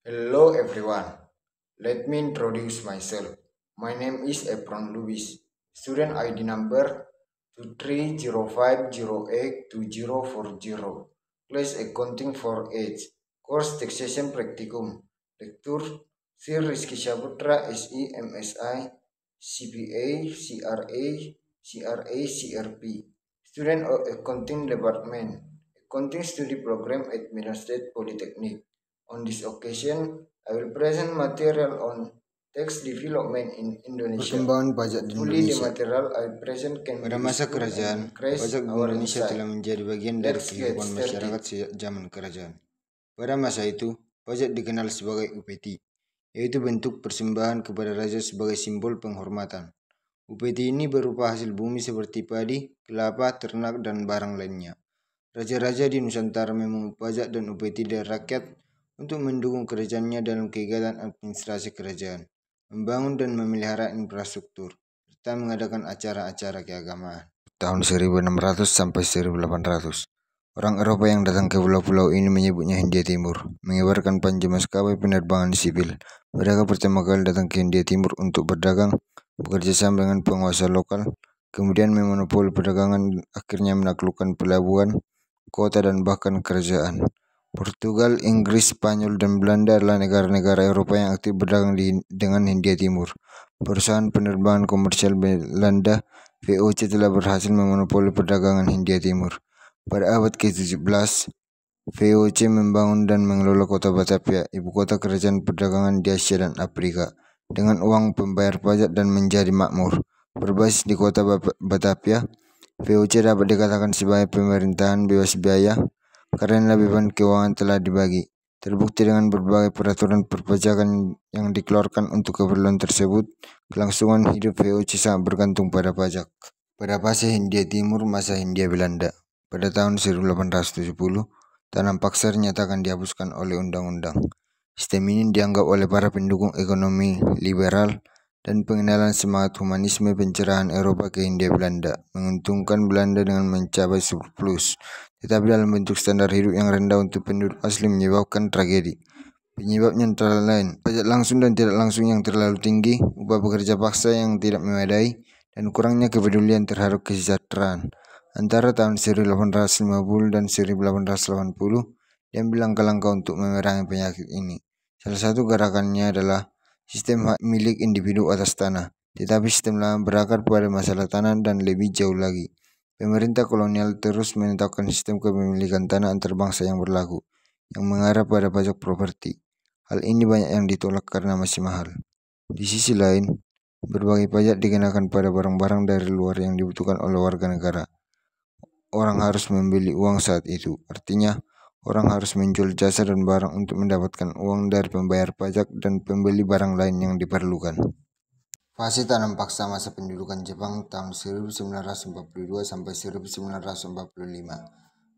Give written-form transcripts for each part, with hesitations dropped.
Hello everyone. Let me introduce myself. My name is Efron Lubis. Student ID number 2305082040. Class Accounting for Age. Course Taxation Practicum. Lecture Sir Rizky Saputra SI MSI CPA CRA CRP. Student of Accounting Department. Accounting Study Program at Milan State Polytechnic. On this occasion, I will present material on tax development in Indonesia. Perkembangan pajak di Indonesia. The material I present can pada masa kerajaan, pajak di Indonesia telah menjadi bagian dari kehidupan masyarakat sejak zaman kerajaan. Pada masa itu, pajak dikenal sebagai upeti, yaitu bentuk persembahan kepada raja sebagai simbol penghormatan. Upeti ini berupa hasil bumi seperti padi, kelapa, ternak, dan barang lainnya. Raja-raja di Nusantara memungut pajak dan upeti dari rakyat untuk mendukung kerajaannya dalam kegiatan administrasi kerajaan, membangun dan memelihara infrastruktur, serta mengadakan acara-acara keagamaan. Tahun 1600 sampai 1800, orang Eropa yang datang ke pulau-pulau ini menyebutnya Hindia Timur, mengibarkan panji maskapai penerbangan sipil. Mereka pertama kali datang ke Hindia Timur untuk berdagang, bekerja sama dengan penguasa lokal, kemudian memonopoli perdagangan dan akhirnya menaklukkan pelabuhan, kota, dan bahkan kerajaan. Portugal, Inggris, Spanyol, dan Belanda adalah negara-negara Eropa yang aktif berdagang dengan Hindia Timur. Perusahaan penerbangan komersial Belanda, VOC, telah berhasil memonopoli perdagangan Hindia Timur. Pada abad ke-17, VOC membangun dan mengelola kota Batavia, ibu kota kerajaan perdagangan di Asia dan Afrika, dengan uang pembayar pajak dan menjadi makmur. Berbasis di kota Batavia, VOC dapat dikatakan sebagai pemerintahan bebas biaya karena beban keuangan telah dibagi. Terbukti dengan berbagai peraturan perpajakan yang dikeluarkan untuk keperluan tersebut, kelangsungan hidup VOC sangat bergantung pada pajak. Pada fase Hindia Timur masa Hindia Belanda, pada tahun 1870, tanam paksa dinyatakan dihapuskan oleh undang-undang. Sistem ini dianggap oleh para pendukung ekonomi liberal dan pengenalan semangat humanisme pencerahan Eropa ke Hindia Belanda, menguntungkan Belanda dengan mencapai surplus, tetapi dalam bentuk standar hidup yang rendah untuk penduduk asli menyebabkan tragedi. Penyebabnya antara lain pajak langsung dan tidak langsung yang terlalu tinggi, upah pekerja paksa yang tidak memadai, dan kurangnya kepedulian terhadap kesejahteraan. Antara tahun 1850 dan 1880, diambil langkah-langkah untuk memerangi penyakit ini. Salah satu gerakannya adalah sistem hak milik individu atas tanah, tetapi sistem lama berakar pada masalah tanah dan lebih jauh lagi. Pemerintah kolonial terus menetapkan sistem kepemilikan tanah antar bangsa yang berlaku, yang mengarah pada pajak properti. Hal ini banyak yang ditolak karena masih mahal. Di sisi lain, berbagai pajak dikenakan pada barang-barang dari luar yang dibutuhkan oleh warga negara. Orang harus membeli uang saat itu, artinya orang harus menjual jasa dan barang untuk mendapatkan uang dari pembayar pajak dan pembeli barang lain yang diperlukan. Fase tanam paksa masa pendudukan Jepang tahun 1942 sampai 1945.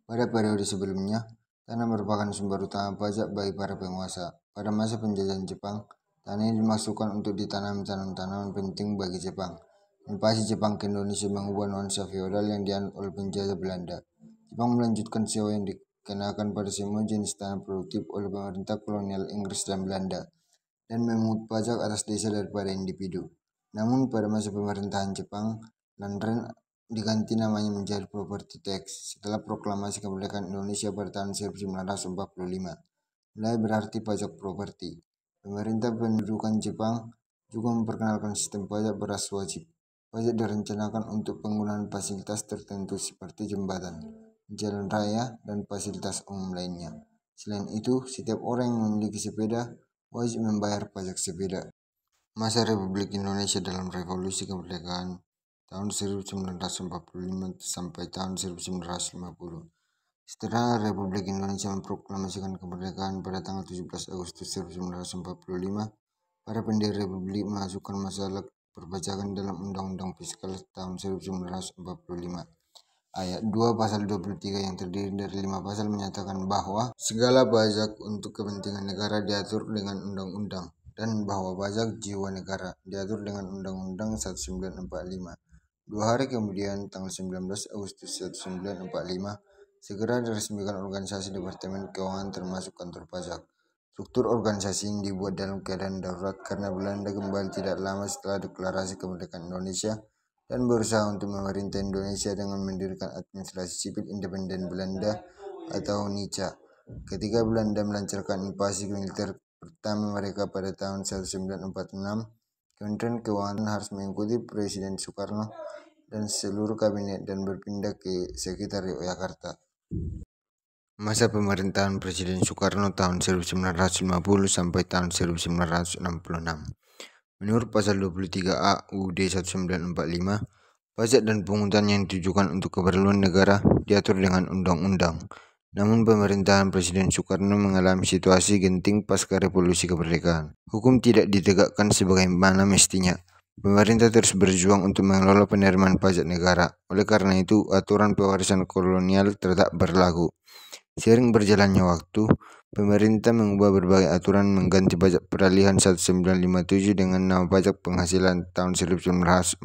Pada periode sebelumnya, tanah merupakan sumber utama pajak bagi para penguasa. Pada masa penjajahan Jepang, tanah ini dimasukkan untuk ditanam tanaman penting bagi Jepang. Invasi Jepang ke Indonesia mengubah nuansa feodal yang dianut oleh penjajah Belanda. Jepang melanjutkan sewa yang dikenakan pada semua jenis tanah produktif oleh pemerintah kolonial Inggris dan Belanda, dan memungut pajak atas desa daripada individu. Namun pada masa pemerintahan Jepang, land rent diganti namanya menjadi property tax setelah proklamasi kemerdekaan Indonesia pada tahun 1945. Mulai berarti pajak properti. Pemerintah pendudukan Jepang juga memperkenalkan sistem pajak beras wajib. Pajak direncanakan untuk penggunaan fasilitas tertentu seperti jembatan, jalan raya, dan fasilitas umum lainnya. Selain itu, setiap orang yang memiliki sepeda wajib membayar pajak sepeda. Masa Republik Indonesia dalam Revolusi Kemerdekaan tahun 1945 sampai tahun 1950. Setelah Republik Indonesia memproklamasikan kemerdekaan pada tanggal 17 Agustus 1945, para pendiri Republik memasukkan masalah perpajakan dalam Undang-Undang Fiskal tahun 1945. Ayat 2 pasal 23 yang terdiri dari 5 pasal menyatakan bahwa segala pajak untuk kepentingan negara diatur dengan undang-undang, dan bahwa pajak jiwa negara diatur dengan Undang-Undang 1945. 2 hari kemudian, tanggal 19 Agustus 1945, segera diresmikan organisasi Departemen Keuangan termasuk kantor pajak. Struktur organisasi ini dibuat dalam keadaan darurat karena Belanda kembali tidak lama setelah deklarasi kemerdekaan Indonesia dan berusaha untuk memerintah Indonesia dengan mendirikan administrasi sipil independen Belanda atau NICA. Ketika Belanda melancarkan invasi militer pertama mereka pada tahun 1946, Kementerian Keuangan harus mengikuti Presiden Soekarno dan seluruh kabinet dan berpindah ke sekitar Yogyakarta. Masa pemerintahan Presiden Soekarno tahun 1950 sampai tahun 1966. Menurut pasal 23A UUD 1945, pajak dan pungutan yang ditujukan untuk keperluan negara diatur dengan undang-undang. Namun pemerintahan Presiden Soekarno mengalami situasi genting pasca revolusi kemerdekaan. Hukum tidak ditegakkan sebagaimana mestinya. Pemerintah terus berjuang untuk mengelola penerimaan pajak negara. Oleh karena itu, aturan pewarisan kolonial tetap berlaku. Seiring berjalannya waktu, pemerintah mengubah berbagai aturan mengganti pajak peralihan 1957 dengan nama pajak penghasilan tahun 1944,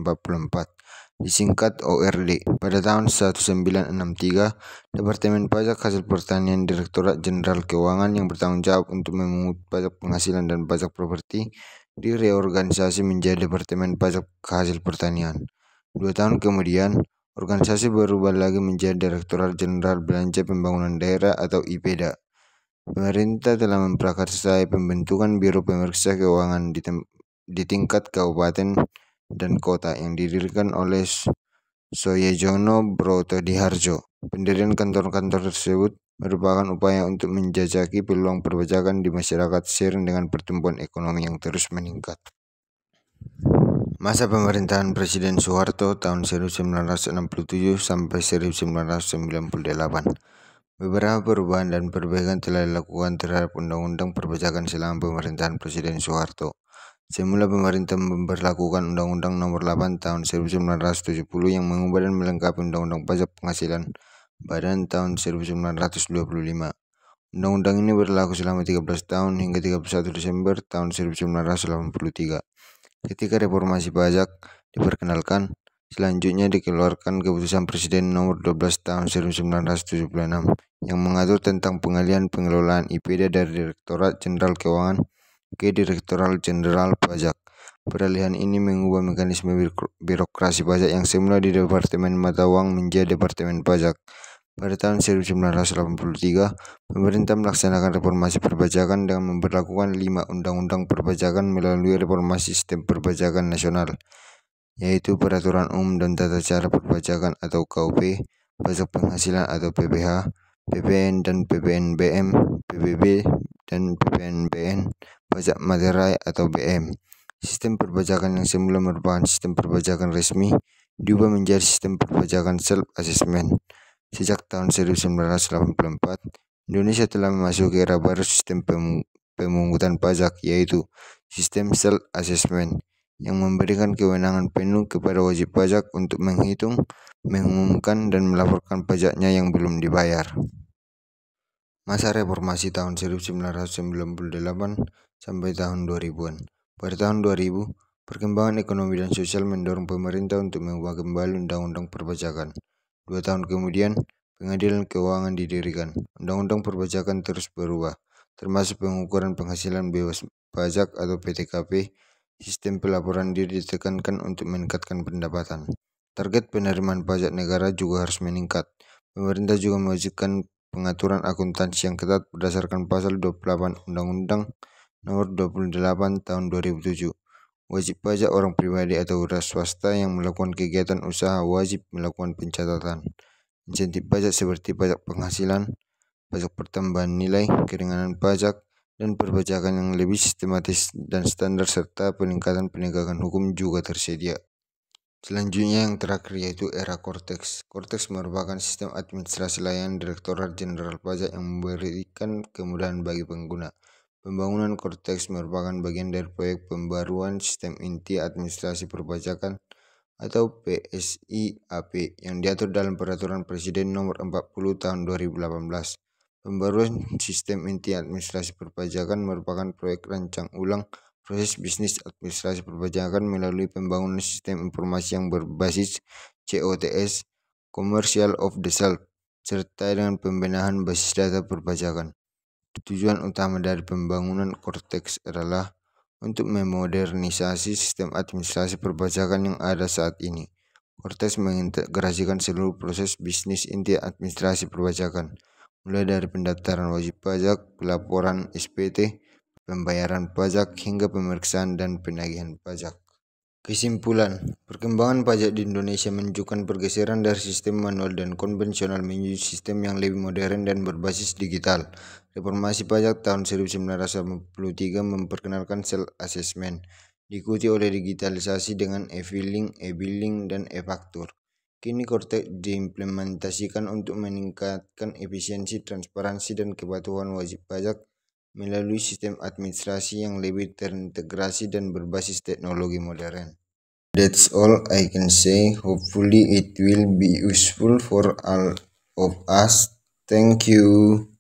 disingkat ORD. Pada tahun 1963, Departemen Pajak Hasil Pertanian Direktorat Jenderal Keuangan yang bertanggung jawab untuk memungut pajak penghasilan dan pajak properti direorganisasi menjadi Departemen Pajak Hasil Pertanian. 2 tahun kemudian, organisasi berubah lagi menjadi Direktorat Jenderal Belanja Pembangunan Daerah atau IPEDA. Pemerintah telah memprakarsai pembentukan Biro Pemeriksa Keuangan di tingkat kabupaten dan kota yang didirikan oleh Soejono Brotodiharjo. Pendirian kantor-kantor tersebut merupakan upaya untuk menjajaki peluang perpajakan di masyarakat seiring dengan pertumbuhan ekonomi yang terus meningkat. Masa pemerintahan Presiden Soeharto tahun 1967 sampai 1998. Beberapa perubahan dan perbaikan telah dilakukan terhadap Undang-Undang Perpajakan selama pemerintahan Presiden Soeharto. Semula pemerintah memberlakukan Undang-Undang Nomor 8 Tahun 1970 yang mengubah dan melengkapi Undang-Undang Pajak Penghasilan Badan tahun 1925. Undang-undang ini berlaku selama 13 tahun hingga 31 Desember tahun 1983. Ketika reformasi pajak diperkenalkan, selanjutnya dikeluarkan Keputusan Presiden Nomor 12 Tahun 1976 yang mengatur tentang pengalihan pengelolaan IPEDA dari Direktorat Jenderal Keuangan ke Direktorat Jenderal Pajak. Peralihan ini mengubah mekanisme birokrasi pajak yang semula di Departemen Mata Uang menjadi Departemen Pajak. Pada tahun 1983, pemerintah melaksanakan reformasi perpajakan dengan memberlakukan 5 undang-undang perpajakan melalui reformasi sistem perpajakan nasional, yaitu Peraturan Umum dan Tata Cara Perpajakan atau KUP, Pajak Penghasilan atau PPH, PPN dan PPNBM, PBB dan PPNBN, Pajak Materai atau BM. Sistem perpajakan yang semula merupakan sistem perpajakan resmi diubah menjadi sistem perpajakan self-assessment. Sejak tahun 1984, Indonesia telah memasuki era baru sistem pemungutan pajak, yaitu sistem self-assessment, yang memberikan kewenangan penuh kepada wajib pajak untuk menghitung, mengumumkan, dan melaporkan pajaknya yang belum dibayar. Masa reformasi tahun 1998 sampai tahun 2000-an. Pada tahun 2000, perkembangan ekonomi dan sosial mendorong pemerintah untuk mengubah kembali Undang-Undang Perpajakan. 2 tahun kemudian, Pengadilan Keuangan didirikan. Undang-undang perpajakan terus berubah, termasuk pengukuran penghasilan bebas pajak atau PTKP. Sistem pelaporan diri ditekankan untuk meningkatkan pendapatan. Target penerimaan pajak negara juga harus meningkat. Pemerintah juga mewajibkan pengaturan akuntansi yang ketat berdasarkan pasal 28 Undang-Undang Nomor 28 Tahun 2007. Wajib pajak orang pribadi atau wira swasta yang melakukan kegiatan usaha wajib melakukan pencatatan. Insentif pajak seperti pajak penghasilan, pajak pertambahan nilai, keringanan pajak, dan perpajakan yang lebih sistematis dan standar serta peningkatan penegakan hukum juga tersedia. Selanjutnya yang terakhir yaitu era Kortex. Kortex merupakan sistem administrasi layanan Direktorat Jenderal Pajak yang memberikan kemudahan bagi pengguna. Pembangunan Kortex merupakan bagian dari proyek pembaruan sistem inti administrasi perpajakan atau PSIAP yang diatur dalam Peraturan Presiden Nomor 40 Tahun 2018. Pembaruan sistem inti administrasi perpajakan merupakan proyek rancang ulang proses bisnis administrasi perpajakan melalui pembangunan sistem informasi yang berbasis COTS, Commercial of the Self, serta dengan pembenahan basis data perpajakan. Tujuan utama dari pembangunan Cortex adalah untuk memodernisasi sistem administrasi perpajakan yang ada saat ini. Cortex mengintegrasikan seluruh proses bisnis inti administrasi perpajakan, mulai dari pendaftaran wajib pajak, pelaporan SPT, pembayaran pajak, hingga pemeriksaan dan penagihan pajak. Kesimpulan, perkembangan pajak di Indonesia menunjukkan pergeseran dari sistem manual dan konvensional menuju sistem yang lebih modern dan berbasis digital. Reformasi pajak tahun 1983 memperkenalkan self-assessment, diikuti oleh digitalisasi dengan e-filing, e-billing, dan e-faktur. Kini Cortex diimplementasikan untuk meningkatkan efisiensi, transparansi, dan kepatuhan wajib pajak melalui sistem administrasi yang lebih terintegrasi dan berbasis teknologi modern. That's all I can say. Hopefully it will be useful for all of us. Thank you.